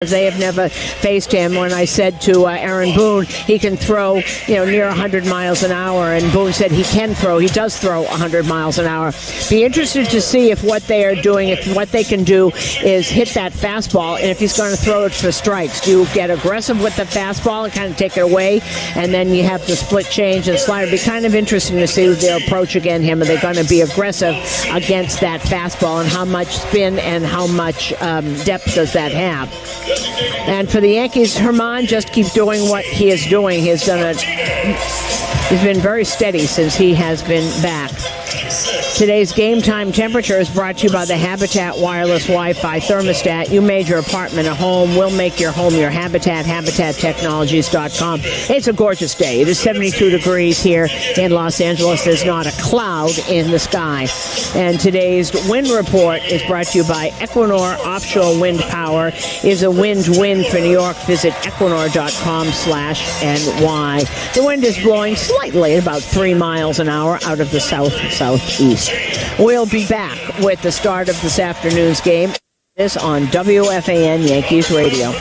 They have never faced him. When I said to Aaron Boone, he can throw, near 100 miles an hour, and Boone said he does throw 100 miles an hour. Be interested to see if what they are doing, if what they can do is hit that fastball, and if he's going to throw it for strikes. Do you get aggressive with the fastball and kind of take it away, and then you have the split change and slider? It'd be kind of interesting to see their approach against him. Are they going to be aggressive against that fastball, and how much spin and how much depth does that have? And for the Yankees, Herman just keeps doing what he is doing. He's been very steady since he has been back. Today's game time temperature is brought to you by the Habitat Wireless Wi-Fi Thermostat. You made your apartment a home. We'll make your home your habitat, habitattechnologies.com. It's a gorgeous day. It is 72 degrees here in Los Angeles. There's not a cloud in the sky. And today's wind report is brought to you by Equinor Offshore Wind Power. Is a win-win for New York. Visit equinor.com/NY. The wind is blowing slightly at about 3 miles an hour out of the south-southeast. We'll be back with the start of this afternoon's game. This on WFAN Yankees Radio.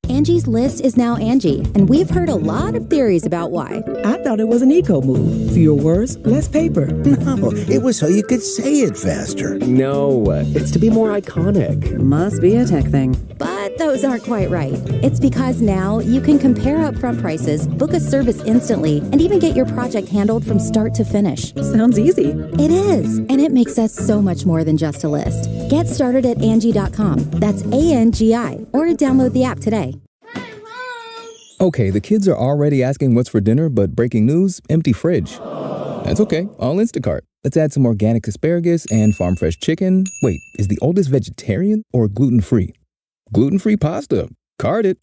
Angie's List is now Angie, and we've heard a lot of theories about why. I thought it was an eco move. Fewer words, less paper. No, it was so you could say it faster. No, it's to be more iconic. Must be a tech thing. But those aren't quite right. It's because now you can compare upfront prices, book a service instantly, and even get your project handled from start to finish. Sounds easy. It is, and it makes us so much more than just a list. Get started at Angie.com. That's ANGI, or download the app today. Okay, the kids are already asking what's for dinner, but breaking news, empty fridge. That's okay, I'll Instacart. Let's add some organic asparagus and farm fresh chicken. Wait, is the oldest vegetarian or gluten-free? Gluten-free pasta. Card it.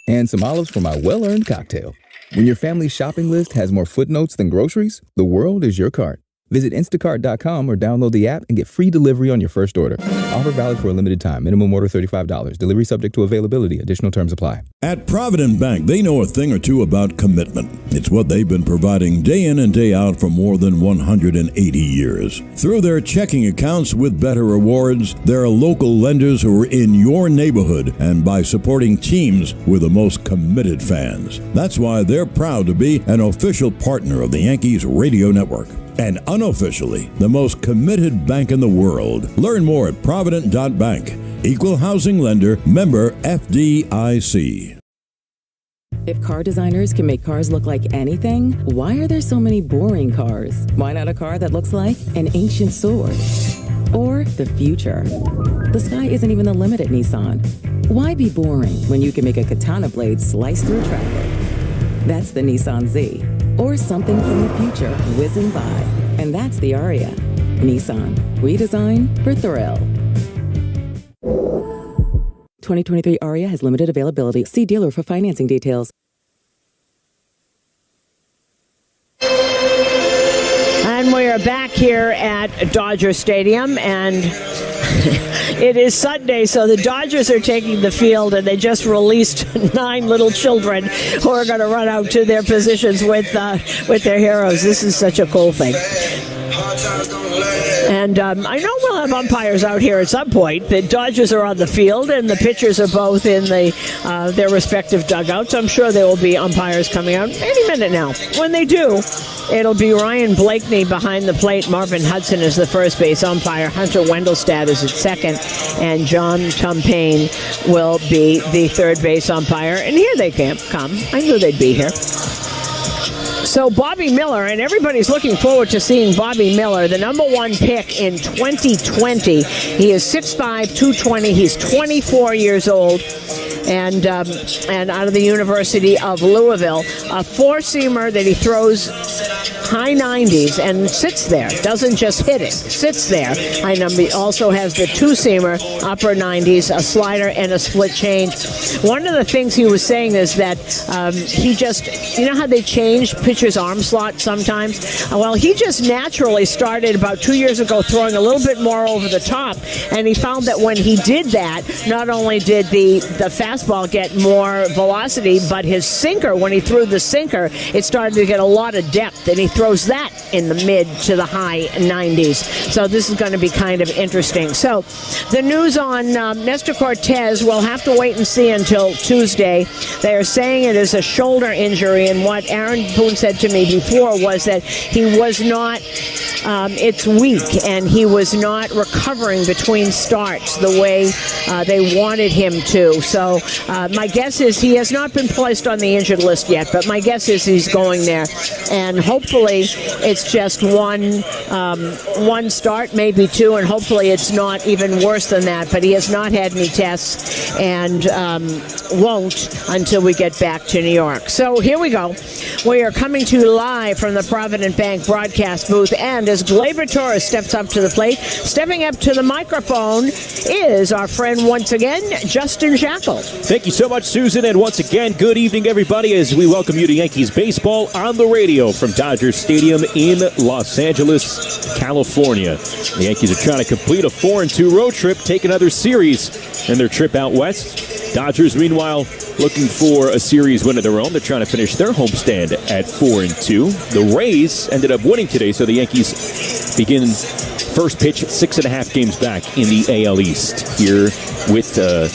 And some olives for my well-earned cocktail. When your family's shopping list has more footnotes than groceries, the world is your cart. Visit Instacart.com or download the app and get free delivery on your first order. Offer valid for a limited time. Minimum order $35. Delivery subject to availability. Additional terms apply. At Provident Bank, they know a thing or two about commitment. It's what they've been providing day in and day out for more than 180 years. Through their checking accounts with better rewards, there are local lenders who are in your neighborhood, and by supporting teams with the most committed fans. That's why they're proud to be an official partner of the Yankees radio network. And unofficially, the most committed bank in the world. Learn more at Provident.bank. Equal housing lender, member FDIC. If car designers can make cars look like anything, why are there so many boring cars? Why not a car that looks like an ancient sword? Or the future? The sky isn't even the limit at Nissan. Why be boring when you can make a katana blade slice through traffic? That's the Nissan Z. Or something from the future whizzing by. And that's the Aria. Nissan. We design for thrill. 2023 Aria has limited availability. See dealer for financing details. And we are back here at Dodger Stadium, and it is Sunday, so the Dodgers are taking the field, and they just released 9 little children who are going to run out to their positions with their heroes. This is such a cool thing. And I know we'll have umpires out here at some point. The Dodgers are on the field, and the pitchers are both in their respective dugouts. I'm sure there will be umpires coming out any minute now. When they do, it'll be Ryan Blakeney behind the plate. Marvin Hudson is the first base umpire. Hunter Wendelstadt is at second. And John Tumpane will be the third base umpire. And here they come. I knew they'd be here. So Bobby Miller, and everybody's looking forward to seeing Bobby Miller, the number 1 pick in 2020. He is 6'5", 220. He's 24 years old. And out of the University of Louisville, a 4-seamer that he throws high 90s and sits there, doesn't just hit it, sits there. High number. He also has the 2-seamer, upper 90s, a slider, and a split change. One of the things he was saying is that he just, you know how they change pitcher's arm slot sometimes? Well, he just naturally started about 2 years ago throwing a little bit more over the top, and he found that when he did that, not only did the fastball fastball get more velocity, but his sinker, when he threw the sinker, it started to get a lot of depth, and he throws that in the mid to the high 90s. So this is going to be kind of interesting. So the news on Nestor Cortez, we'll have to wait and see until Tuesday. They're saying it is a shoulder injury, and what Aaron Boone said to me before was that he was not, it's weak, and he was not recovering between starts the way they wanted him to. So my guess is he has not been placed on the injured list yet, but my guess is he's going there, and hopefully it's just one start, maybe two, and hopefully it's not even worse than that. But he has not had any tests and won't until we get back to New York. So here we go. We are coming to you live from the Provident Bank broadcast booth, and as Gleyber Torres steps up to the plate, stepping up to the microphone is our friend once again, Justin Shackle. Thank you so much, Susan, and once again, good evening, everybody, as we welcome you to Yankees baseball on the radio from Dodger Stadium in Los Angeles, California. The Yankees are trying to complete a 4-2 road trip, take another series in their trip out west. Dodgers, meanwhile, looking for a series win of their own. They're trying to finish their homestand at 4-2. The Rays ended up winning today, so the Yankees begin first pitch 6.5 games back in the AL East here with the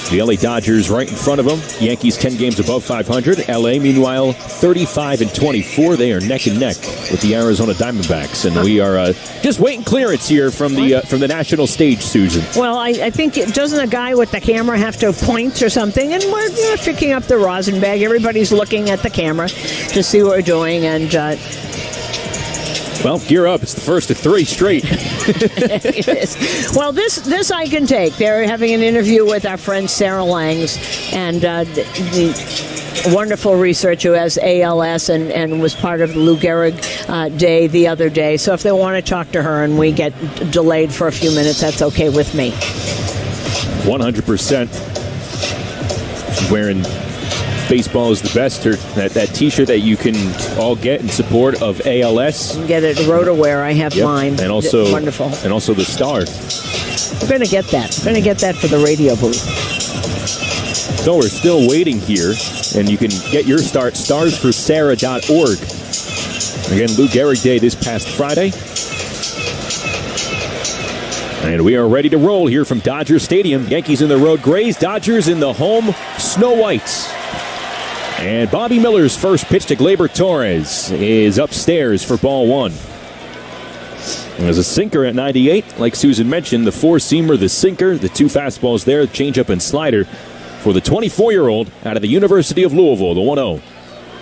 LA Dodgers right in front of them. Yankees 10 games above 500. LA, meanwhile, 35-24. They are neck and neck with the Arizona Diamondbacks, and we are just waiting clearance here from the national stage, Susan. Well, I think doesn't a guy with the camera have to point or something? And we're picking up the rosin bag. Everybody's looking at the camera to see what we're doing, and. Well, gear up. It's the first of 3 straight. It is. Well, this I can take. They're having an interview with our friend Sarah Langs, and the wonderful researcher who has ALS and was part of the Lou Gehrig Day the other day. So if they want to talk to her and we get delayed for a few minutes, that's okay with me. 100%. She's wearing Baseball is the Best, that T-shirt that you can all get in support of ALS. You can get it at RotoWear. I have mine. And also, wonderful. And also the Star. We're going to get that. We're going to get that for the radio booth. So we're still waiting here, and you can get your start, starsforsarah.org. Again, Lou Gehrig Day this past Friday. And we are ready to roll here from Dodger Stadium. Yankees in the road grays, Dodgers in the home snow whites. And Bobby Miller's first pitch to Gleyber Torres is upstairs for ball one. There's a sinker at 98. Like Susan mentioned, the four-seamer, the sinker, the 2 fastballs there, changeup and slider for the 24-year-old out of the University of Louisville, the 1-0.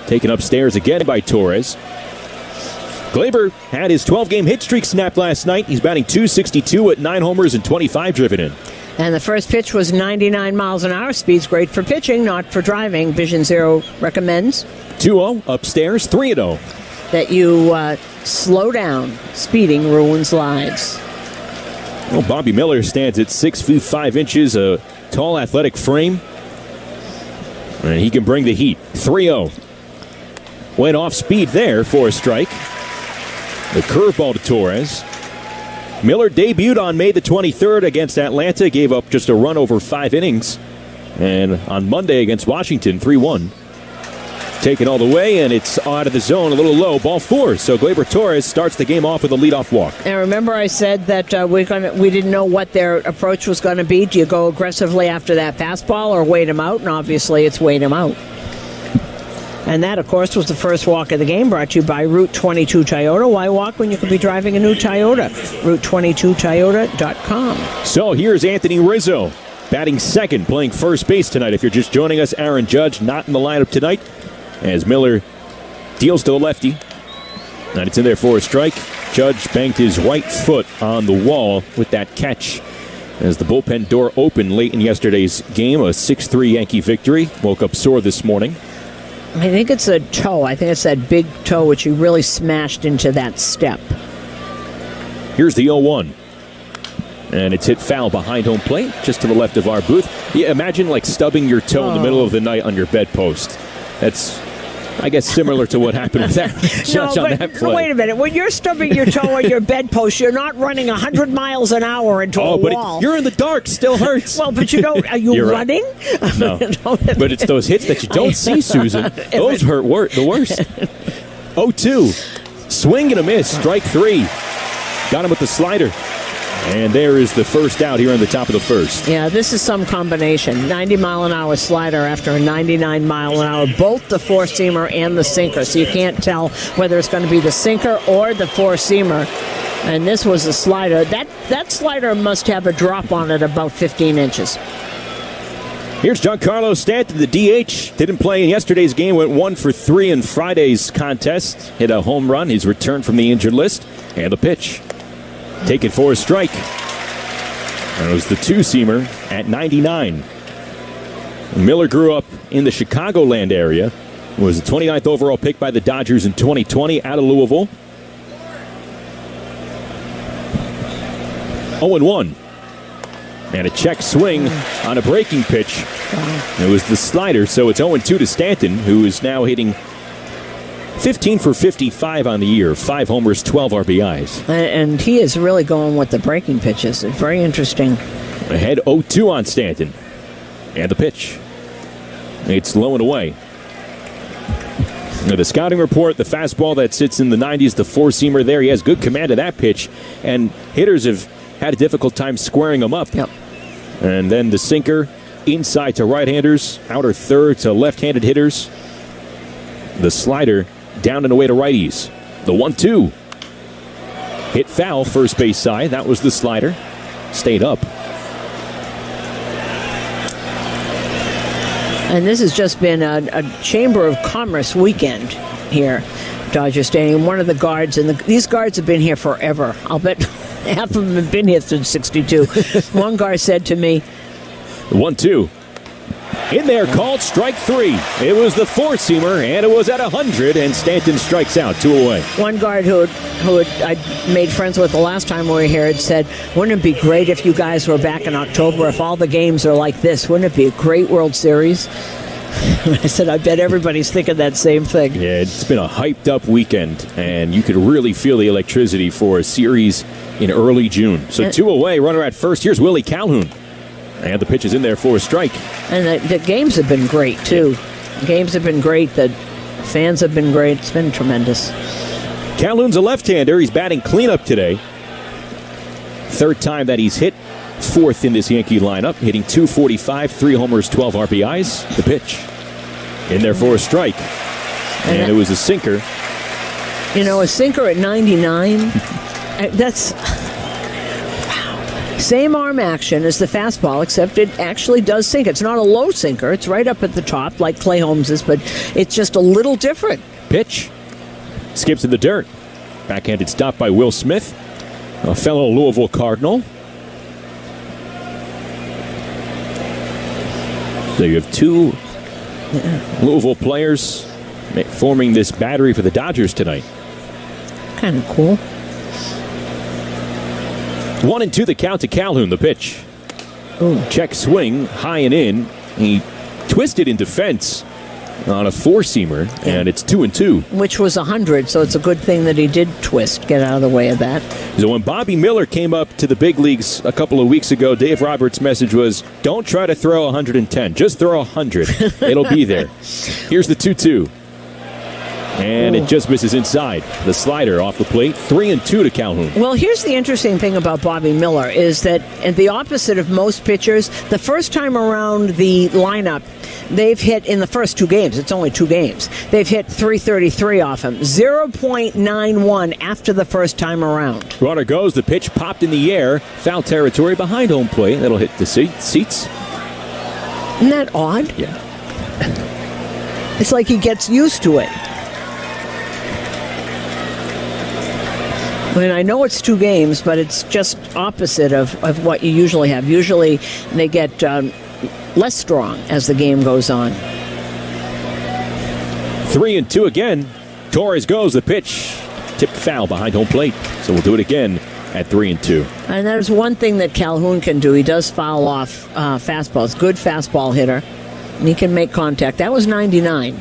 Taken upstairs again by Torres. Gleyber had his 12-game hit streak snapped last night. He's batting .262 at 9 homers and 25 driven in. And the first pitch was 99 miles an hour. Speed's great for pitching, not for driving. Vision Zero recommends. 2-0 upstairs, 3-0. That you slow down. Speeding ruins lives. Well, Bobby Miller stands at 6 feet 5 inches, a tall athletic frame. And he can bring the heat. 3-0. Went off speed there for a strike. The curveball to Torres. Miller debuted on May the 23rd against Atlanta, gave up just a run over 5 innings. And on Monday against Washington, 3-1. Taken all the way, and it's out of the zone, a little low, ball 4. So Gleyber Torres starts the game off with a leadoff walk. And remember I said that we didn't know what their approach was going to be. Do you go aggressively after that fastball or wait him out? And obviously it's wait him out. And that, of course, was the first walk of the game, brought to you by Route 22 Toyota. Why walk when you could be driving a new Toyota? Route22Toyota.com. So here's Anthony Rizzo, batting second, playing first base tonight. If you're just joining us, Aaron Judge not in the lineup tonight, as Miller deals to the lefty. And it's in there for a strike. Judge banked his right foot on the wall with that catch as the bullpen door opened late in yesterday's game. A 6-3 Yankee victory. Woke up sore this morning. I think it's a toe. I think it's that big toe which he really smashed into that step. Here's the 0-1. And it's hit foul behind home plate, just to the left of our booth. Yeah, imagine like stubbing your toe in the middle of the night on your bedpost. I guess similar to what happened with that Judge on that play. Wait a minute. When you're stubbing your toe on your bedpost, you're not running 100 miles an hour into a wall. You're in the dark. Still hurts. Well, but you don't. Are you running? Right. No. But it's those hits that you don't see, Susan. Those hurt the worst. 0-2. Swing and a miss. Strike 3. Got him with the slider. And there is the first out here on the top of the first. Yeah, this is some combination. 90-mile-an-hour slider after a 99-mile-an-hour, both the four-seamer and the sinker. So you can't tell whether it's going to be the sinker or the four-seamer. And this was a slider. That slider must have a drop on it about 15 inches. Here's Giancarlo Stanton, the DH. Didn't play in yesterday's game, went 1 for 3 in Friday's contest. Hit a home run. He's returned from the injured list. And the pitch. Take it for a strike. And it was the two-seamer at 99. Miller grew up in the Chicagoland area. Was the 29th overall pick by the Dodgers in 2020 out of Louisville. 0-1. And a check swing on a breaking pitch. It was the slider, so it's 0-2 to Stanton, who is now hitting 15 for 55 on the year, 5 homers, 12 RBIs. And he is really going with the breaking pitches. It's very interesting. Ahead 0-2 on Stanton. And the pitch. It's low and away. Now the scouting report, the fastball that sits in the 90s, the four-seamer there. He has good command of that pitch. And hitters have had a difficult time squaring him up. Yep. And then the sinker inside to right-handers, outer third to left-handed hitters. The slider down and away to righties. The 1-2. Hit foul, first base side. That was the slider. Stayed up. And this has just been a Chamber of Commerce weekend here, Dodger Stadium. One of the guards, and these guards have been here forever. I'll bet half of them have been here since '62. One guard said to me, 1-2. In there, called strike 3. It was the four-seamer, and it was at 100, and Stanton strikes out, 2 away. One guard who I made friends with the last time we were here had said, wouldn't it be great if you guys were back in October, if all the games are like this? Wouldn't it be a great World Series? I said, I bet everybody's thinking that same thing. Yeah, it's been a hyped-up weekend, and you could really feel the electricity for a series in early June. So 2 away, runner at first. Here's Willie Calhoun. And the pitch is in there for a strike. And the games have been great, too. The games have been great. The fans have been great. It's been tremendous. Calhoun's a left-hander. He's batting cleanup today. Third time that he's hit fourth in this Yankee lineup, hitting .245, 3 homers, 12 RBIs. The pitch in there for a strike. And it was a sinker. You know, a sinker at 99, that's... Same arm action as the fastball, except it actually does sink. It's not a low sinker. It's right up at the top like Clay Holmes's, but it's just a little different. Pitch. Skips in the dirt. Backhanded stop by Will Smith, a fellow Louisville Cardinal. So you have 2 Louisville players forming this battery for the Dodgers tonight. Kind of cool. 1-2 the count to Calhoun, the pitch. Ooh. Check swing, high and in. He twisted in defense on a four-seamer, and it's 2-2. Which was 100, so it's a good thing that he did twist, get out of the way of that. So when Bobby Miller came up to the big leagues a couple of weeks ago, Dave Roberts' message was, don't try to throw 110, just throw 100. It'll be there. Here's the 2-2. And it just misses inside. The slider off the plate. 3-2 to Calhoun. Well, here's the interesting thing about Bobby Miller is that, and the opposite of most pitchers, the first time around the lineup, they've hit in the first 2 games. It's only 2 games. They've hit .333 off him. 0.91 after the first time around. Runner goes. The pitch popped in the air. Foul territory behind home plate. That'll hit the seats. Isn't that odd? Yeah. It's like he gets used to it. I mean, I know it's 2 games, but it's just opposite of what you usually have. Usually they get less strong as the game goes on. 3-2 again. Torres goes. The pitch tipped foul behind home plate. So we'll do it again at 3-2. And there's one thing that Calhoun can do. He does foul off fastballs. Good fastball hitter. And he can make contact. That was 99.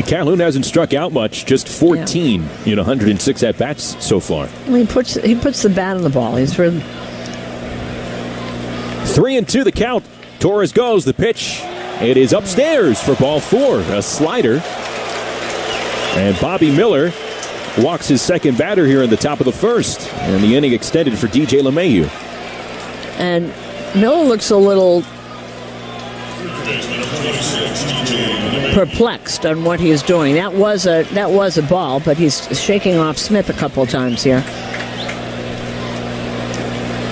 Calhoun hasn't struck out much, just 14 in 106 at-bats so far. Well, he puts the bat on the ball. He's really 3-2 the count. Torres goes, the pitch. It is upstairs for ball 4, a slider. And Bobby Miller walks his second batter here in the top of the first. And the inning extended for DJ LeMahieu. And Miller looks a little perplexed on what he's doing. That was a ball, but he's shaking off Smith a couple of times here.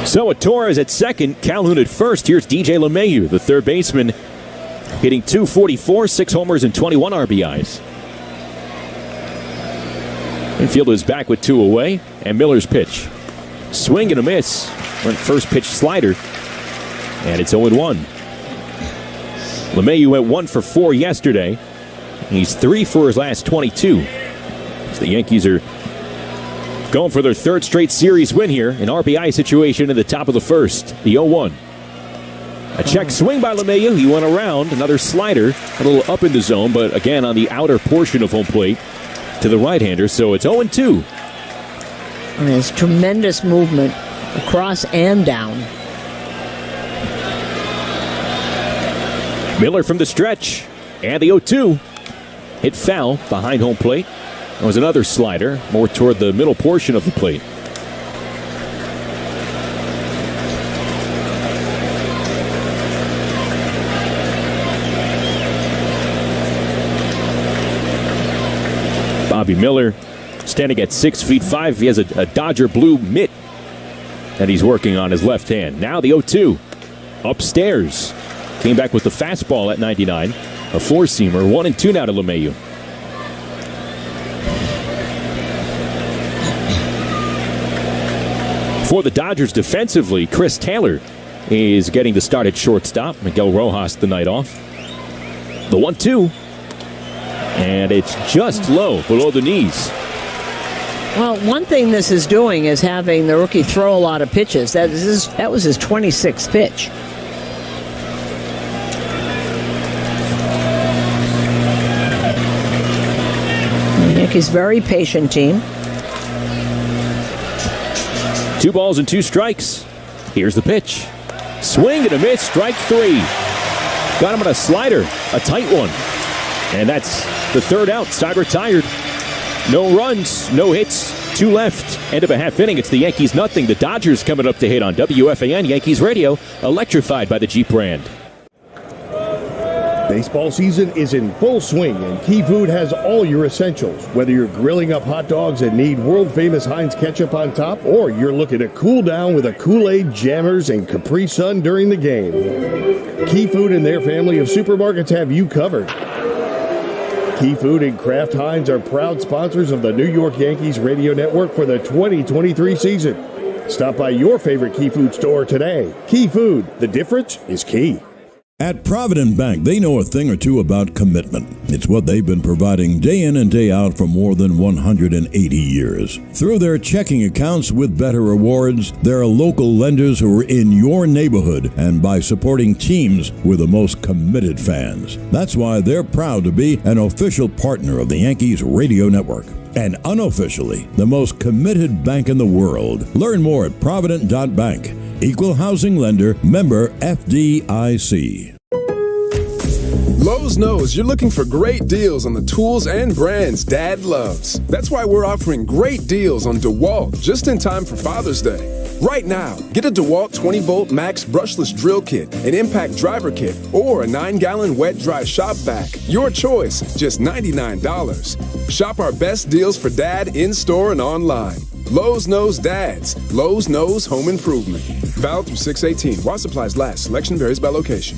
So with Torres at second, Calhoun at first. Here's DJ LeMahieu, the third baseman, hitting .244, 6 homers and 21 RBIs. Infield is back with 2 away, and Miller's pitch. Swing and a miss. First pitch slider, and it's 0-1. LeMahieu went 1 for 4 yesterday. He's 3 for his last 22. So the Yankees are going for their third straight series win here. An RBI situation in the top of the first. The 0-1. A check swing by LeMahieu. He went around. Another slider. A little up in the zone, but again on the outer portion of home plate to the right-hander. So it's 0-2. And there's tremendous movement across and down. Miller from the stretch. And the 0-2. Hit foul behind home plate. There was another slider, more toward the middle portion of the plate. Bobby Miller standing at 6'5". He has a Dodger blue mitt that he's working on his left hand. Now the 0-2. Upstairs. Came back with the fastball at 99. A four-seamer. 1-2 now to LeMahieu. For the Dodgers defensively, Chris Taylor is getting the start at shortstop. Miguel Rojas the night off. The 1-2. And it's just low, below the knees. Well, one thing this is doing is having the rookie throw a lot of pitches. That was his 26th pitch. The Yankees, very patient team. 2 balls and 2 strikes. Here's the pitch. Swing and a miss, strike 3. Got him on a slider, a tight one. And that's the third out. Side retired. No runs, no hits, 2 left. End of a half inning. It's the Yankees nothing. The Dodgers coming up to hit on WFAN Yankees Radio, electrified by the Jeep brand. Baseball season is in full swing, and Key Food has all your essentials. Whether you're grilling up hot dogs and need world-famous Heinz ketchup on top, or you're looking to cool down with a Kool-Aid, Jammers, and Capri Sun during the game, Key Food and their family of supermarkets have you covered. Key Food and Kraft Heinz are proud sponsors of the New York Yankees radio network for the 2023 season. Stop by your favorite Key Food store today. Key Food, the difference is key. At Provident Bank, they know a thing or two about commitment. It's what they've been providing day in and day out for more than 180 years. Through their checking accounts with better rewards, there are local lenders who are in your neighborhood, and by supporting teams with the most committed fans. That's why they're proud to be an official partner of the Yankees radio network. And unofficially, the most committed bank in the world. Learn more at Provident.bank. Equal housing lender, member FDIC. Lowe's knows you're looking for great deals on the tools and brands Dad loves. That's why we're offering great deals on DeWalt just in time for Father's Day. Right now, get a DeWalt 20-volt max brushless drill kit, an impact driver kit, or a 9-gallon wet dry shop vac. Your choice, just $99. Shop our best deals for Dad in-store and online. Lowe's knows dads. Lowe's knows home improvement. Valid through 6/18. While supplies last. Selection varies by location.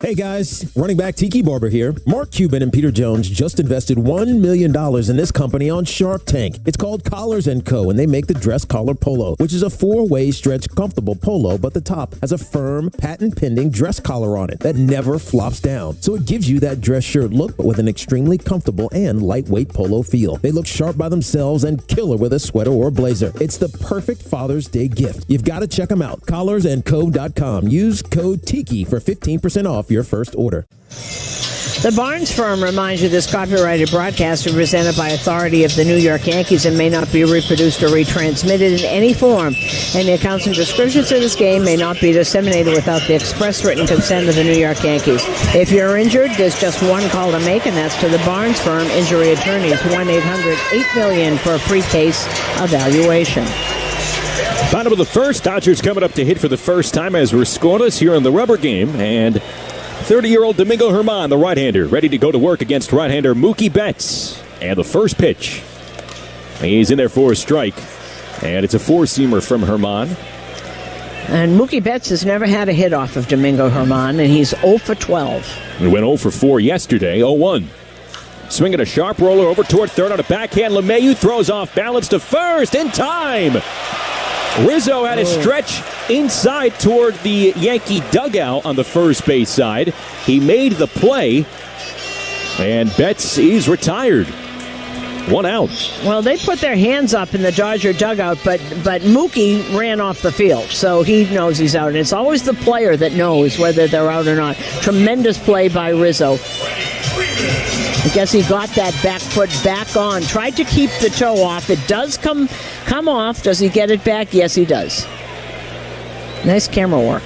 Hey guys, running back Tiki Barber here. Mark Cuban and Peter Jones just invested $1 million in this company on Shark Tank. It's called Collars & Co., and they make the dress collar polo, which is a 4-way stretch comfortable polo, but the top has a firm, patent-pending dress collar on it that never flops down. So it gives you that dress shirt look, but with an extremely comfortable and lightweight polo feel. They look sharp by themselves and killer with a sweater or blazer. It's the perfect Father's Day gift. You've got to check them out. Collarsandco.com. Use code TIKI for 15% off your first order. The Barnes firm reminds you this copyrighted broadcast is presented by authority of the New York Yankees and may not be reproduced or retransmitted in any form. Any accounts and descriptions of this game may not be disseminated without the express written consent of the New York Yankees. If you're injured, there's just one call to make, and that's to the Barnes firm injury attorneys, 1-800-8-MILLION for a free case evaluation. Bottom of the first, Dodgers coming up to hit for the first time as we're scoreless here in the rubber game, and 30-year-old Domingo Germán, the right-hander, ready to go to work against right-hander Mookie Betts. And the first pitch, he's in there for a strike, and it's a four-seamer from Germán. And Mookie Betts has never had a hit off of Domingo Germán, and he's 0 for 12. He went 0 for 4 yesterday, 0-1. Swinging a sharp roller over toward third on a backhand. LeMahieu throws off balance to first in time. Rizzo had a stretch inside toward the Yankee dugout on the first base side. He made the play, and Betts is retired. 1 out. Well, they put their hands up in the Dodger dugout, but Mookie ran off the field, so he knows he's out. And it's always the player that knows whether they're out or not. Tremendous play by Rizzo. I guess he got that back foot back on. Tried to keep the toe off. It does come off. Does he get it back? Yes, he does. Nice camera work.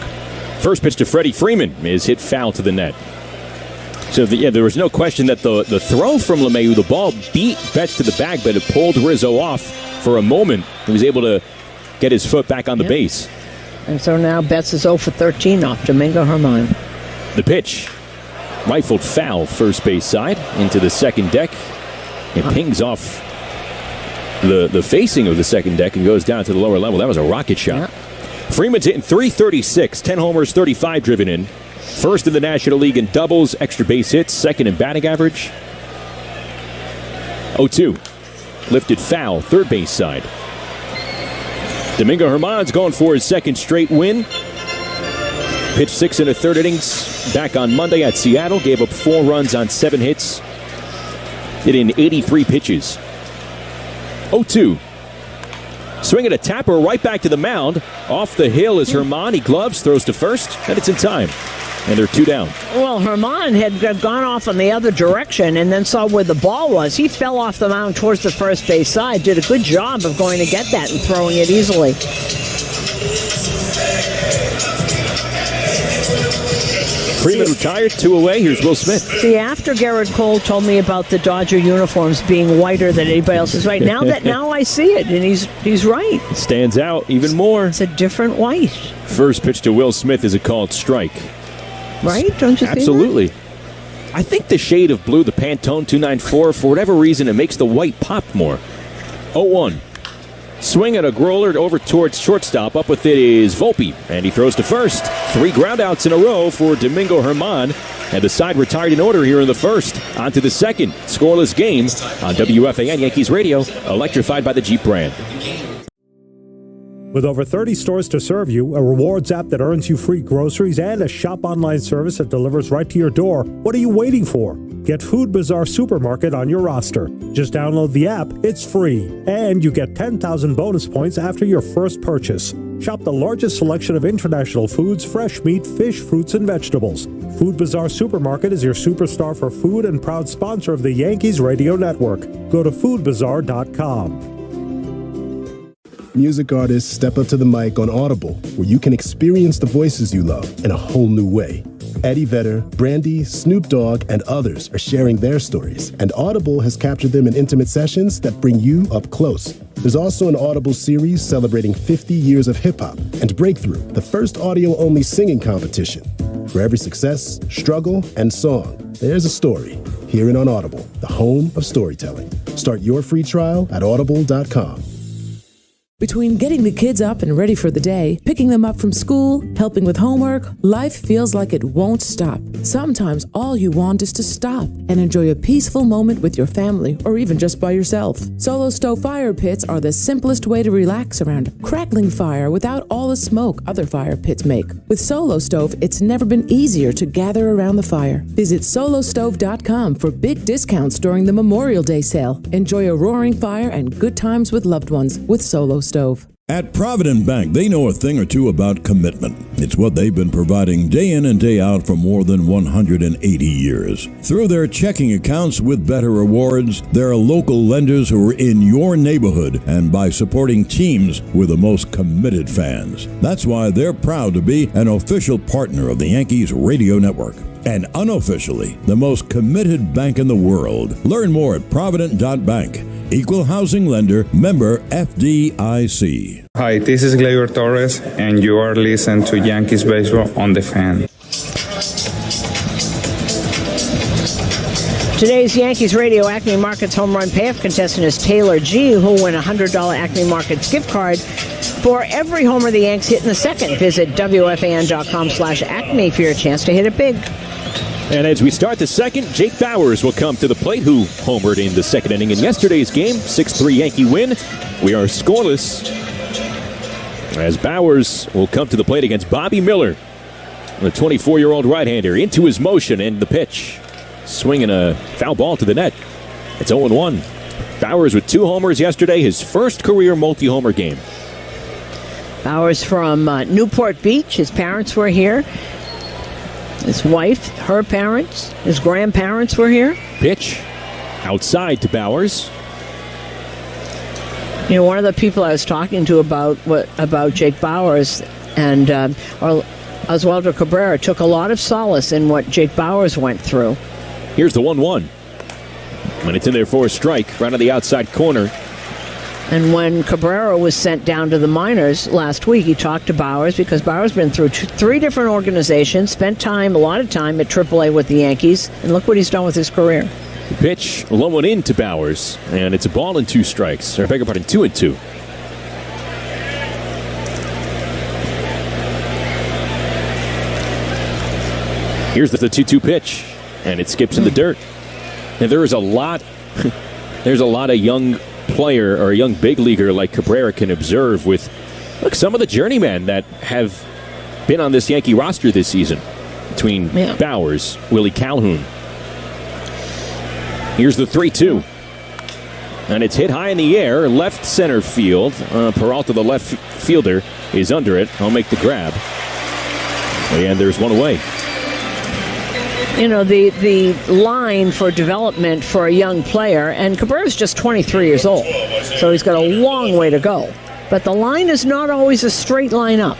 First pitch to Freddie Freeman is hit foul to the net. So, there was no question that the throw from LeMahieu, the ball beat Betts to the bag, but it pulled Rizzo off for a moment. He was able to get his foot back on the base. And so now Betts is 0 for 13 off Domingo Germán. The pitch. Rifled foul, first base side, into the second deck. It pings off the facing of the second deck and goes down to the lower level. That was a rocket shot. Freeman's hitting .336, 10 homers, 35 driven in. First in the National League in doubles, extra base hits, second in batting average. 0-2. Lifted foul, third base side. Domingo Germán's going for his second straight win. Pitched 6 1/3 innings back on Monday at Seattle. Gave up 4 runs on 7 hits. Hit in 83 pitches. 0-2. Swinging a tapper right back to the mound. Off the hill is Germán. He gloves, throws to first, and it's in time. And they're 2 down. Well, Germán had gone off on the other direction and then saw where the ball was. He fell off the mound towards the first base side. Did a good job of going to get that and throwing it easily. Freeman retired, 2 away. Here's Will Smith. See, after Garrett Cole told me about the Dodger uniforms being whiter than anybody else's, right now I see it, and he's right. It stands out even more. It's a different white. First pitch to Will Smith is a called strike. Right? Don't you Absolutely. See that? I think the shade of blue, the Pantone 294, for whatever reason, it makes the white pop more. 0-1. Swing at a growler over towards shortstop. Up with it is Volpe, and he throws to first. 3 groundouts in a row for Domingo Germán, and the side retired in order here in the first. On to the second. Scoreless game on WFAN Yankees Radio, electrified by the Jeep brand. With over 30 stores to serve you, a rewards app that earns you free groceries, and a shop online service that delivers right to your door, what are you waiting for? Get Food Bazaar Supermarket on your roster. Just download the app, it's free, and you get 10,000 bonus points after your first purchase. Shop the largest selection of international foods, fresh meat, fish, fruits, and vegetables. Food Bazaar Supermarket is your superstar for food and proud sponsor of the Yankees Radio Network. Go to foodbazaar.com. Music artists step up to the mic on Audible, where you can experience the voices you love in a whole new way. Eddie Vedder, Brandy, Snoop Dogg, and others are sharing their stories, and Audible has captured them in intimate sessions that bring you up close. There's also an Audible series celebrating 50 years of hip-hop, and Breakthrough, the first audio-only singing competition. For every success, struggle, and song, there's a story. Hear it on Audible, the home of storytelling. Start your free trial at audible.com. Between getting the kids up and ready for the day, picking them up from school, helping with homework, life feels like it won't stop. Sometimes all you want is to stop and enjoy a peaceful moment with your family or even just by yourself. Solo Stove fire pits are the simplest way to relax around a crackling fire without all the smoke other fire pits make. With Solo Stove, it's never been easier to gather around the fire. Visit solostove.com for big discounts during the Memorial Day sale. Enjoy a roaring fire and good times with loved ones with Solo Stove. At Provident Bank, they know a thing or two about commitment. It's what they've been providing day in and day out for more than 180 years. Through their checking accounts with better rewards, there are local lenders who are in your neighborhood, and by supporting teams with the most committed fans. That's why they're proud to be an official partner of the Yankees radio network. And unofficially, the most committed bank in the world. Learn more at Provident.bank. Equal housing lender, member FDIC. Hi, this is Gleyber Torres, and you are listening to Yankees Baseball on the Fan. Today's Yankees Radio Acme Markets Home Run Payoff contestant is Taylor G., who will win a $100 Acme Markets gift card for every homer the Yanks hit in the second. Visit WFAN.com/Acme for your chance to hit it big. And as we start the second, Jake Bauers will come to the plate, who homered in the second inning in yesterday's game. 6-3 Yankee win. We are scoreless as Bauers will come to the plate against Bobby Miller, the 24-year-old right-hander, into his motion and the pitch. Swinging a foul ball to the net. It's 0-1. Bauers with 2 homers yesterday, his first career multi-homer game. Bauers from Newport Beach. His parents were here. His wife, her parents, his grandparents were here. Pitch outside to Bauers. You know, one of the people I was talking to about Jake Bauers and Oswaldo Cabrera took a lot of solace in what Jake Bauers went through. Here's the 1-1. When it's in there for a strike, right on the outside corner. And when Cabrera was sent down to the minors last week, he talked to Bauers because Bauers been through 3 different organizations, spent a lot of time at AAA with the Yankees, and look what he's done with his career. The pitch, low one in to Bauers, and it's a ball and 2 strikes. Or I beg your pardon, 2-2. Here's the 2-2 pitch, and it skips in the dirt. And there is a lot, there's a lot of young player or a young big leaguer like Cabrera can observe with, look, some of the journeymen that have been on this Yankee roster this season between Bauers, Willie Calhoun. Here's the 3-2. And it's hit high in the air, left center field. Peralta, the left fielder, is under it. I'll make the grab. And there's one away. You know, the line for development for a young player, and Cabrera's just 23 years old, so he's got a long way to go. But the line is not always a straight line up.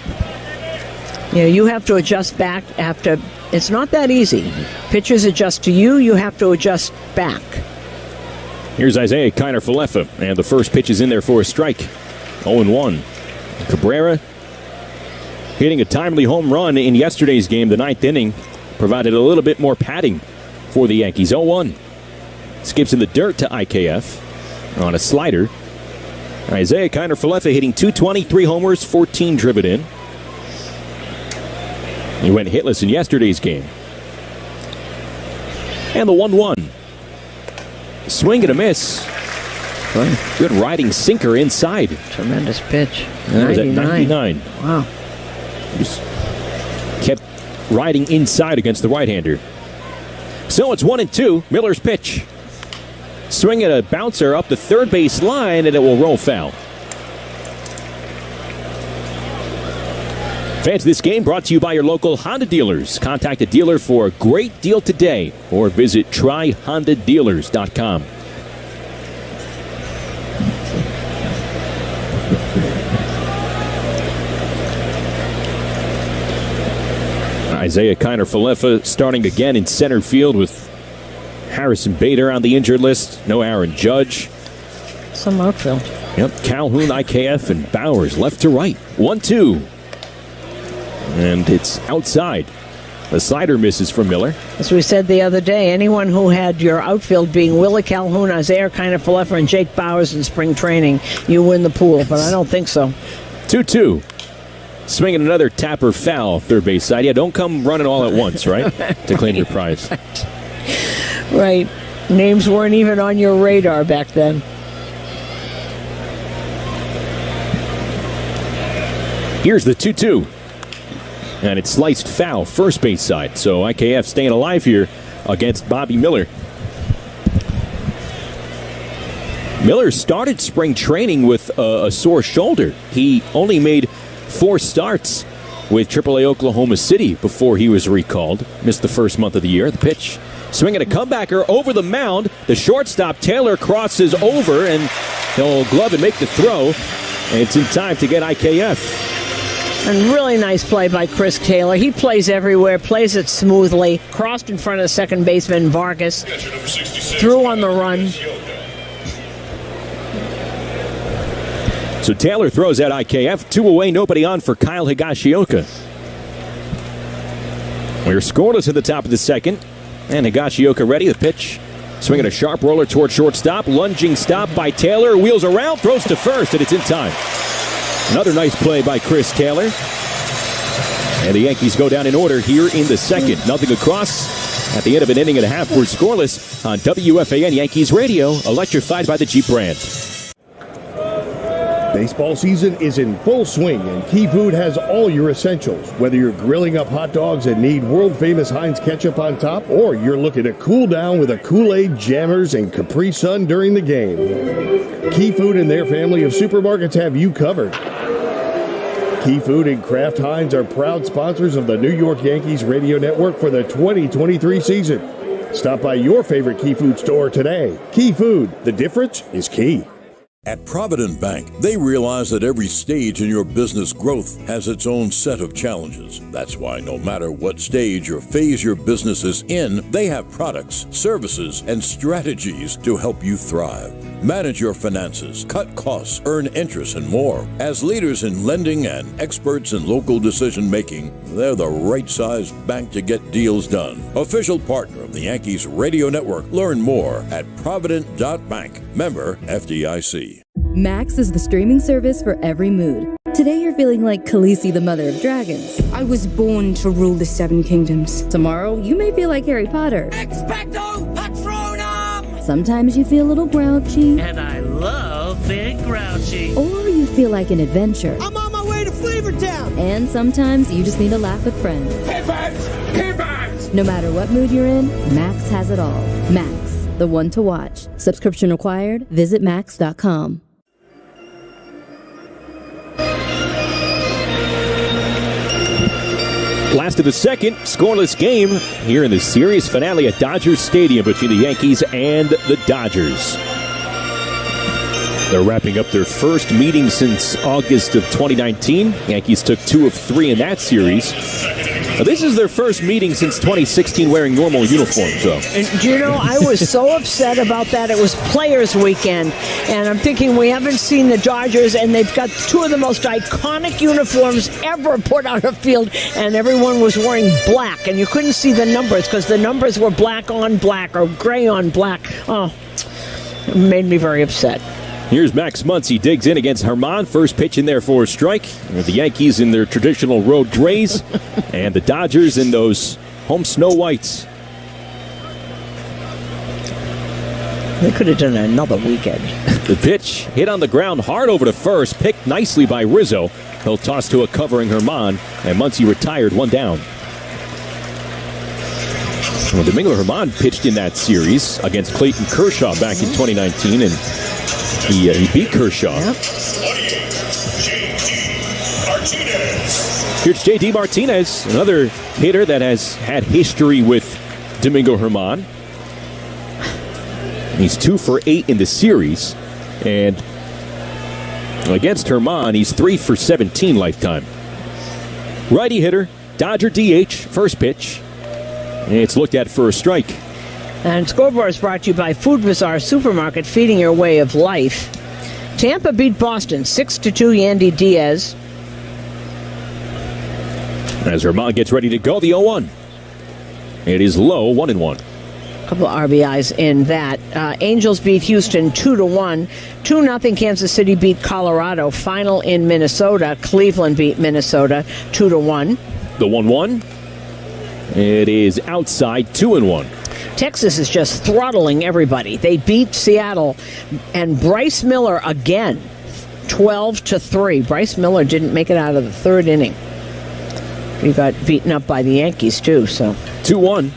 You know, you have to adjust back after. It's not that easy. Pitchers adjust to you, you have to adjust back. Here's Isaiah Kiner-Falefa, and the first pitch is in there for a strike. 0-1. Cabrera hitting a timely home run in yesterday's game, the 9th inning. Provided a little bit more padding for the Yankees. 0-1. Skips in the dirt to IKF on a slider. Isaiah Kiner-Falefa hitting .220, 3 homers, 14 driven in. He went hitless in yesterday's game. And the 1-1. Swing and a miss. Good riding sinker inside. Tremendous pitch. That was at 99. Wow. Just kept riding inside against the right-hander. So it's 1-2. Miller's pitch. Swing at a bouncer up the third base line, and it will roll foul. Fans, this game brought to you by your local Honda dealers. Contact a dealer for a great deal today or visit tryhondadealers.com. Isaiah Kiner-Falefa starting again in center field with Harrison Bader on the injured list. No Aaron Judge. Some outfield. Yep, Calhoun, IKF, and Bauers left to right. 1-2. And it's outside. The slider misses from Miller. As we said the other day, anyone who had your outfield being Willie Calhoun, Isaiah Kiner-Falefa, and Jake Bauers in spring training, you win the pool, but I don't think so. 2-2. Swinging another tapper foul, third base side. Yeah, don't come running all at once, right? To claim your prize. Right. Names weren't even on your radar back then. Here's the 2-2. And it's sliced foul, first base side. So IKF staying alive here against Bobby Miller. Miller started spring training with a sore shoulder. He only made 4 starts with AAA Oklahoma City before he was recalled. Missed the first month of the year. The pitch, swinging a comebacker over the mound. The shortstop, Taylor, crosses over, and he'll glove and make the throw. And it's in time to get IKF. And really nice play by Chris Taylor. He plays everywhere, plays it smoothly. Crossed in front of second baseman Vargas. Threw on the run. So Taylor throws at IKF. 2 away, nobody on for Kyle Higashioka. We're scoreless at the top of the second. And Higashioka ready. The pitch. Swinging a sharp roller toward shortstop. Lunging stop by Taylor. Wheels around, throws to first, and it's in time. Another nice play by Chris Taylor. And the Yankees go down in order here in the second. Nothing across. At the end of an inning and a half, we're scoreless on WFAN Yankees Radio, electrified by the Jeep brand. Baseball season is in full swing, and Key Food has all your essentials. Whether you're grilling up hot dogs and need world-famous Heinz ketchup on top, or you're looking to cool down with a Kool-Aid, Jammers, and Capri Sun during the game, Key Food and their family of supermarkets have you covered. Key Food and Kraft Heinz are proud sponsors of the New York Yankees radio network for the 2023 season. Stop by your favorite Key Food store today. Key Food, the difference is key. At Provident Bank, they realize that every stage in your business growth has its own set of challenges. That's why no matter what stage or phase your business is in, they have products, services, and strategies to help you thrive. Manage your finances, cut costs, earn interest, and more. As leaders in lending and experts in local decision making, they're the right size bank to get deals done. Official partner of the Yankees Radio Network. Learn more at Provident.bank. Member FDIC. Max is the streaming service for every mood. Today you're feeling like Khaleesi, the mother of dragons. I was born to rule the 7 kingdoms. Tomorrow you may feel like Harry Potter. Expecto Patronum! Sometimes you feel a little grouchy. And I love being grouchy. Or you feel like an adventure. I'm on my way to Flavortown! And sometimes you just need to laugh with friends. Pivot! No matter what mood you're in, Max has it all. Max, the one to watch. Subscription required. Visit max.com. Last of the second, scoreless game here in the series finale at Dodger Stadium between the Yankees and the Dodgers. They're wrapping up their first meeting since August of 2019. Yankees took 2 of 3 in that series. Now, this is their first meeting since 2016 wearing normal uniforms, though. And do you know, I was so upset about that. It was Players Weekend, and I'm thinking we haven't seen the Dodgers, and they've got 2 of the most iconic uniforms ever put on a field, and everyone was wearing black, and you couldn't see the numbers because the numbers were black on black or gray on black. Oh, it made me very upset. Here's Max Muncy, digs in against Herman. First pitch in there for a strike. The Yankees in their traditional road grays, and the Dodgers in those home snow whites. They could have done another weekend. The pitch hit on the ground hard over to first, picked nicely by Rizzo. He'll toss to a covering Herman, and Muncy retired, 1 down. Well, Domingo Herman pitched in that series against Clayton Kershaw back in 2019, and he beat Kershaw. Yep. Here's J.D. Martinez, another hitter that has had history with Domingo Herman. He's 2 for 8 in the series, and against Herman, he's 3 for 17 lifetime. Righty hitter, Dodger DH, first pitch. It's looked at for a strike. And Scoreboard is brought to you by Food Bazaar Supermarket, feeding your way of life. Tampa beat Boston 6-2, Yandy Diaz. As Herman gets ready to go, the 0-1. It is low, 1-1. A couple of RBIs in that. Angels beat Houston 2-1. 2-0 Kansas City beat Colorado. Final in Minnesota. Cleveland beat Minnesota 2-1. The 1-1. It is outside, 2-1. Texas is just throttling everybody. They beat Seattle, and Bryce Miller again, 12-3. Bryce Miller didn't make it out of the 3rd inning. He got beaten up by the Yankees too. So 2-1.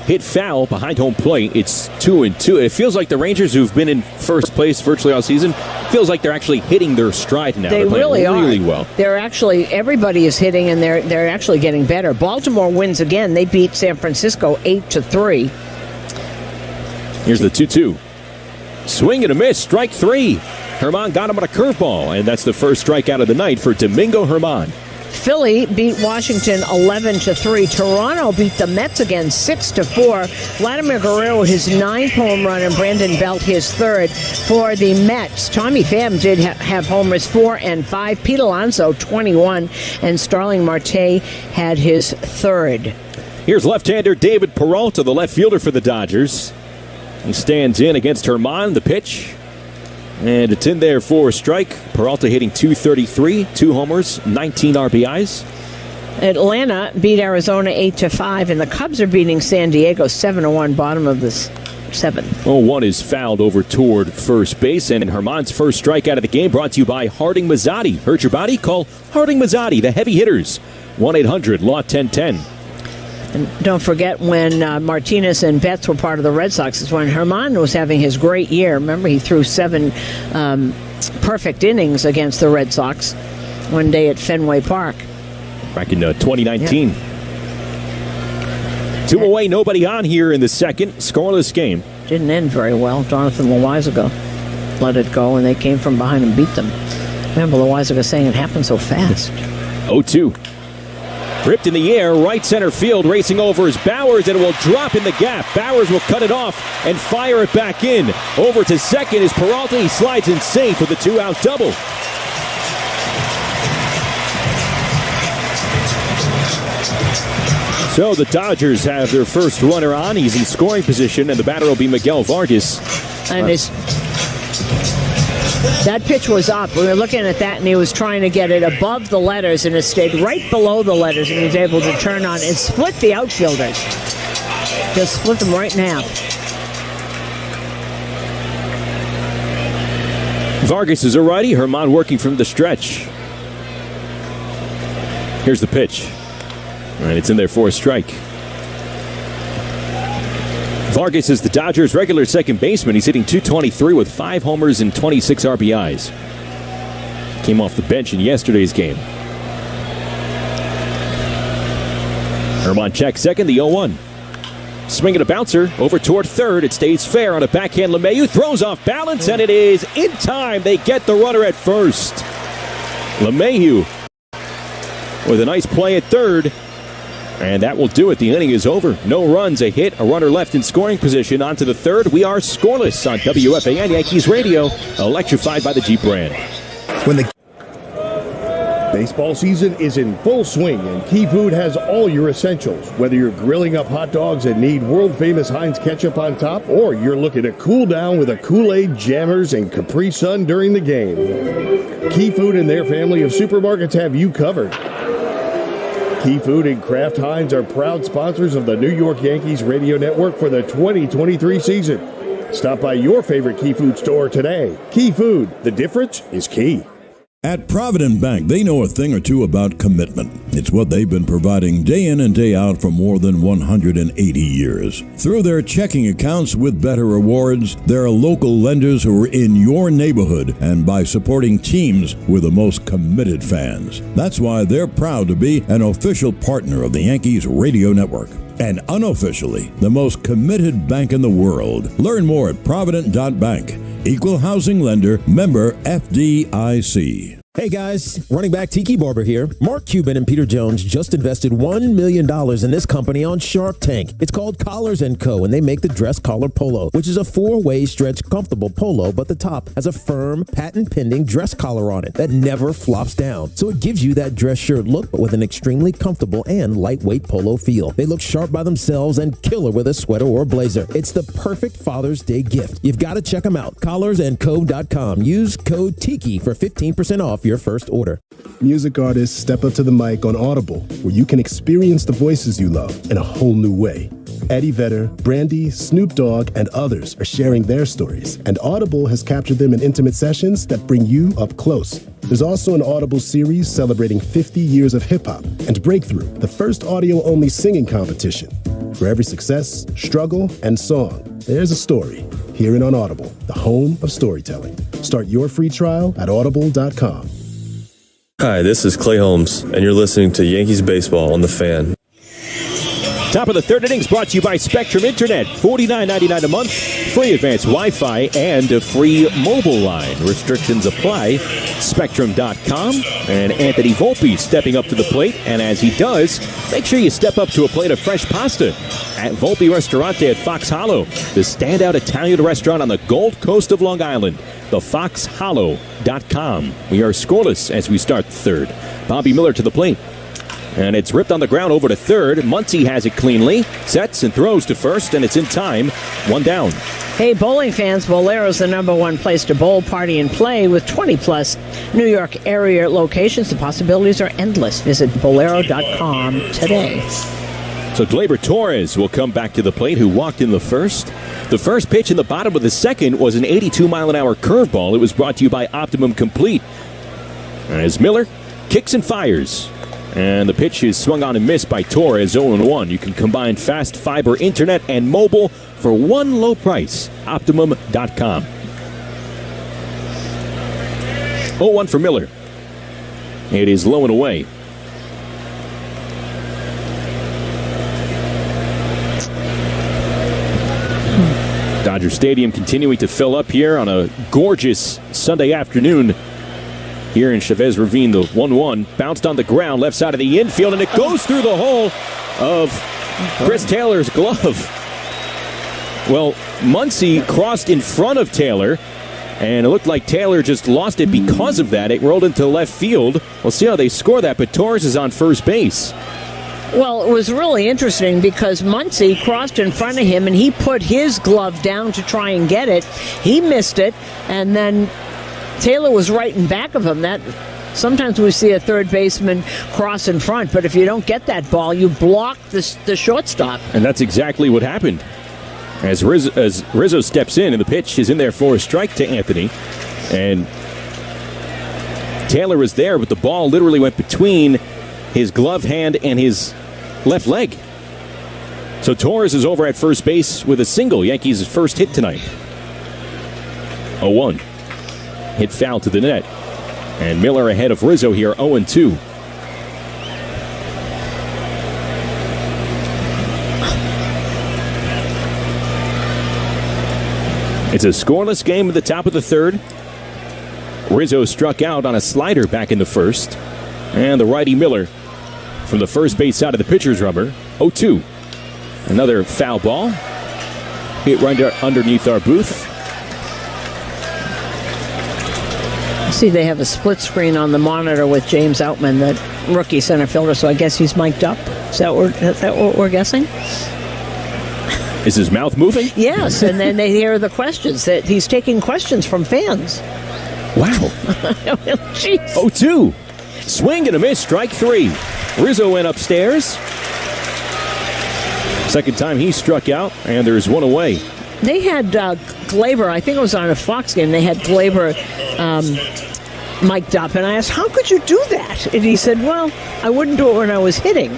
hit foul behind home plate. It's 2-2. It feels like the Rangers, who've been in first place virtually all season, feels like they're actually hitting their stride now. They really are. Really well. They're actually, everybody is hitting, and they're actually getting better. Baltimore wins again. They beat San Francisco 8-3. Here's the 2-2. Swing and a miss. Strike three. Herman got him on a curveball, and that's the first strikeout of the night for Domingo Herman. Philly beat Washington 11-3. Toronto beat the Mets again 6-4. Vladimir Guerrero his 9th home run and Brandon Belt his 3rd for the Mets. Tommy Pham did have homers 4 and 5. Pete Alonso 21 and Starling Marte had his 3rd. Here's left-hander David Peralta, the left fielder for the Dodgers. He stands in against Herman. The pitch. And it's in there for a strike. Peralta hitting .233, 2 homers, 19 RBIs. Atlanta beat Arizona 8-5, and the Cubs are beating San Diego 7-1, bottom of the 7th. 0-1 is fouled over toward first base, and Herman's first strikeout of the game brought to you by Harding Mazzotti. Hurt your body? Call Harding Mazzotti, the heavy hitters. 1-800-LAW-1010. And don't forget when Martinez and Betts were part of the Red Sox, it's when Herman was having his great year. Remember, he threw 7 perfect innings against the Red Sox one day at Fenway Park. Back in 2019. Yeah. 2 away, nobody on here in the second. Scoreless game. Didn't end very well. Jonathan Loizaga let it go, and they came from behind and beat them. Remember Loizaga saying it happened so fast. 0-2. Ripped in the air, right center field, racing over is Bowers, and it will drop in the gap. Bowers will cut it off and fire it back in. Over to second is Peralta. He slides in safe with a 2-out double. So the Dodgers have their first runner on. He's in scoring position, and the batter will be Miguel Vargas. And that pitch was up. We were looking at that, and he was trying to get it above the letters, and it stayed right below the letters, and he was able to turn on and split the outfielders. Just split them right in half. Vargas is a righty. Herman working from the stretch. Here's the pitch. And it's in there for a strike. Vargas is the Dodgers' regular second baseman. He's hitting .223 with 5 homers and 26 RBIs. Came off the bench in yesterday's game. Herman checks second, the 0-1. Swinging a bouncer over toward third. It stays fair on a backhand. LeMahieu throws off balance, and it is in time. They get the runner at first. LeMahieu with a nice play at third. And that will do it. The inning is over. No runs, a hit, a runner left in scoring position. On to the third. We are scoreless on WFAN Yankees Radio, electrified by the Jeep brand. When the baseball season is in full swing, and Key Food has all your essentials. Whether you're grilling up hot dogs and need world-famous Heinz ketchup on top, or you're looking to cool down with a Kool-Aid, Jammers, and Capri Sun during the game, Key Food and their family of supermarkets have you covered. Key Food and Kraft Heinz are proud sponsors of the New York Yankees radio network for the 2023 season. Stop by your favorite Key Food store today. Key Food, the difference is key. At Provident Bank, they know a thing or two about commitment. It's what they've been providing day in and day out for more than 180 years. Through their checking accounts with better rewards, there are local lenders who are in your neighborhood, and by supporting teams with the most committed fans. That's why they're proud to be an official partner of the Yankees radio network. And unofficially, the most committed bank in the world. Learn more at Provident.bank. Equal housing lender, member FDIC. Hey guys, running back Tiki Barber here. Mark Cuban and Peter Jones just invested $1 million in this company on Shark Tank. It's called Collars & Co., and they make the dress collar polo, which is a 4-way stretch comfortable polo, but the top has a firm, patent-pending dress collar on it that never flops down. So it gives you that dress shirt look, but with an extremely comfortable and lightweight polo feel. They look sharp by themselves and killer with a sweater or a blazer. It's the perfect Father's Day gift. You've got to check them out. CollarsandCo.com. Use code TIKI for 15% off your first order. Music artists step up to the mic on Audible, where you can experience the voices you love in a whole new way. Eddie Vedder, Brandy, Snoop Dogg, and others are sharing their stories, and Audible has captured them in intimate sessions that bring you up close. There's also an Audible series celebrating 50 years of hip-hop, and Breakthrough, the first audio-only singing competition. For every success, struggle, and song, there's a story. Hear it on Audible, the home of storytelling. Start your free trial at audible.com. Hi, this is Clay Holmes, and you're listening to Yankees Baseball on The Fan. Top of the third innings brought to you by Spectrum Internet. $49.99 a month, free advanced Wi-Fi, and a free mobile line. Restrictions apply. Spectrum.com. And Anthony Volpe stepping up to the plate. And as he does, make sure you step up to a plate of fresh pasta at Volpe Ristorante at Fox Hollow, the standout Italian restaurant on the Gold Coast of Long Island. TheFoxHollow.com. We are scoreless as we start the third. Bobby Miller to the plate. And it's ripped on the ground over to third. Muncy has it cleanly, sets and throws to first, and it's in time. One down. Hey, bowling fans, Bolero's the #1 place to bowl, party, and play with 20-plus New York area locations. The possibilities are endless. Visit Bolero.com today. So Gleyber Torres will come back to the plate, who walked in the first. The first pitch in the bottom of the second was an 82-mile-an-hour curveball. It was brought to you by Optimum Complete. As Miller kicks and fires. And the pitch is swung on and missed by Torres, 0-1. You can combine fast fiber internet and mobile for one low price. Optimum.com. 0-1 for Miller. It is low and away. Dodger Stadium continuing to fill up here on a gorgeous Sunday afternoon. Here in Chavez Ravine, the 1-1 bounced on the ground, left side of the infield, and it goes through the hole of Chris Taylor's glove. Well, Muncy crossed in front of Taylor, and it looked like Taylor just lost it because of that. It rolled into left field. We'll see how they score that, but Torres is on first base. Well, it was really interesting because Muncy crossed in front of him, and he put his glove down to try and get it. He missed it, and then Taylor was right in back of him. That sometimes we see a third baseman cross in front, but if you don't get that ball, you block the shortstop. And that's exactly what happened. As Rizzo steps in, and the pitch is in there for a strike to Anthony. And Taylor was there, but the ball literally went between his glove hand and his left leg. So Torres is over at first base with a single. Yankees' first hit tonight. 0-1. Hit foul to the net. And Miller ahead of Rizzo here, 0-2. It's a scoreless game at the top of the third. Rizzo struck out on a slider back in the first. And the righty Miller from the first base side of the pitcher's rubber, 0-2. Another foul ball. Hit right underneath our booth. See, they have a split screen on the monitor with James Outman, the rookie center fielder, so I guess he's mic'd up. Is that what we're guessing? Is his mouth moving? Yes, and then they hear the questions. That he's taking questions from fans. Wow. Jeez. 0-2. Swing and a miss, strike three. Rizzo went upstairs. Second time he struck out, and there's one away. They had Gleyber, I think it was on a Fox game, they had Gleyber mic'd up, and I asked, how could you do that? And he said, well, I wouldn't do it when I was hitting.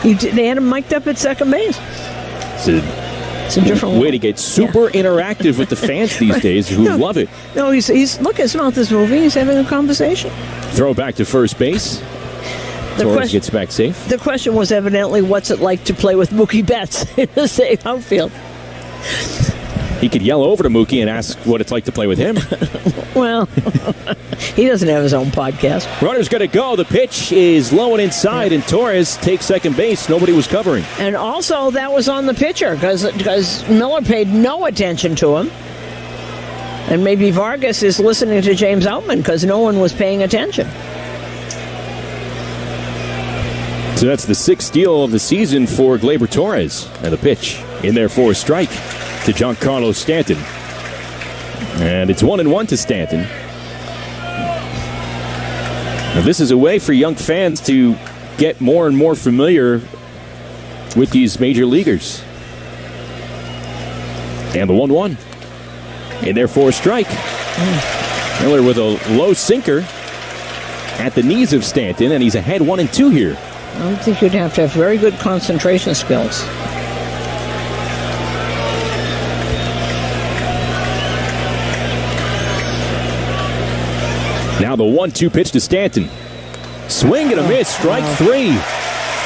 They had him mic'd up at second base. It's a different way to get super interactive with the fans these days who love it. No, he's look, his mouth is moving. He's having a conversation. Throw back to first base. Torres gets back safe. The question was evidently, what's it like to play with Mookie Betts in the same outfield? He could yell over to Mookie and ask what it's like to play with him. Well, he doesn't have his own podcast. Runner's going to go. The pitch is low and inside, and Torres takes second base. Nobody was covering. And also, that was on the pitcher because Miller paid no attention to him. And maybe Vargas is listening to James Outman because no one was paying attention. So that's the sixth steal of the season for Gleyber Torres. And the pitch in there for a strike to Giancarlo Stanton. And it's 1-1 to Stanton. Now this is a way for young fans to get more and more familiar with these major leaguers. And the 1-1 in there for a strike. Miller with a low sinker at the knees of Stanton, and he's ahead 1-2 here. I don't think you'd have to have very good concentration skills. Now the 1-2 pitch to Stanton. Swing and a miss, strike 3.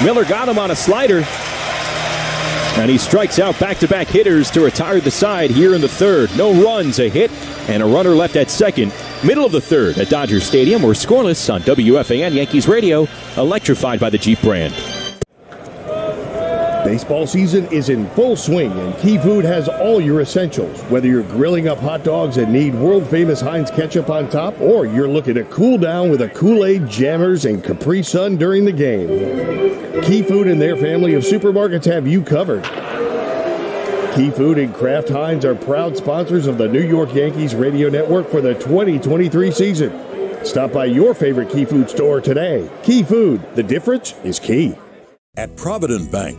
Miller got him on a slider. And he strikes out back-to-back hitters to retire the side here in the third. No runs, a hit, and a runner left at second. Middle of the third at Dodger Stadium. We're scoreless on WFAN Yankees Radio, electrified by the Jeep brand. Baseball season is in full swing, and Key Food has all your essentials. Whether you're grilling up hot dogs and need world-famous Heinz ketchup on top, or you're looking to cool down with a Kool-Aid, Jammers, and Capri Sun during the game, Key Food and their family of supermarkets have you covered. Key Food and Kraft Heinz are proud sponsors of the New York Yankees radio network for the 2023 season. Stop by your favorite Key Food store today. Key Food, the difference is key. At Provident Bank,